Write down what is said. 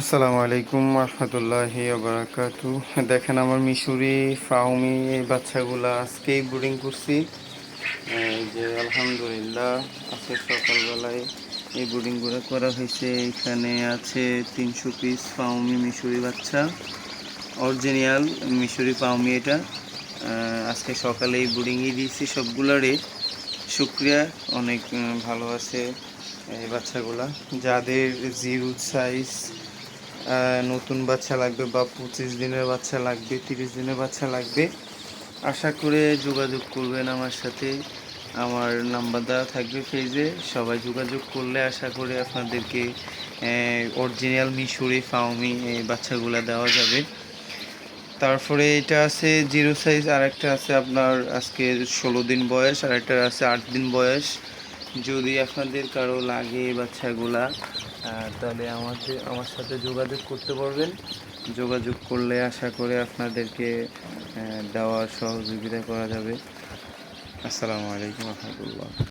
আসসালামু আলাইকুম রহমতুল্লাহি বারাকাতু। দেখেন আমার মিশরি ফাউমি এই বাচ্চাগুলা আজকেই ব্রুডিং করছি। এই যে আলহামদুলিল্লাহ আজকে সকালবেলায় এই ব্রুডিংগুলো করা হয়েছে। এখানে আছে 300 পিস ফাউমি মিশরি বাচ্চা, অরিজিনাল মিশরি ফাউমি। এটা আজকে সকালে এই ব্রুডিংই দিয়েছি সবগুলারে। শুক্রিয়া, অনেক ভালো আছে এই বাচ্চাগুলা। যাদের জিরো সাইজ নতুন বাচ্চা লাগবে বা 25 দিনের বাচ্চা লাগবে, 30 দিনের বাচ্চা লাগবে, আশা করে যোগাযোগ করবেন আমার সাথে। আমার নাম্বার দেওয়া থাকবে পেজে, সবাই যোগাযোগ করলে আশা করি আপনাদেরকে অরিজিনাল মিশরি ফাউমি এই বাচ্চাগুলো দেওয়া যাবে। তারপরে এটা আছে জিরো সাইজ, আর একটা আছে আপনার আজকে 16 দিন বয়স, আর একটা আছে 8 দিন বয়স। যদি আপনাদের কারো লাগে এই বাচ্চাগুলা তাহলে আমার সাথে যোগাযোগ করতে পারবেন। যোগাযোগ করলে আশা করে আপনাদেরকে দেওয়ার সহযোগিতা করা যাবে। আসসালামু আলাইকুম রহমতুল্লাহ।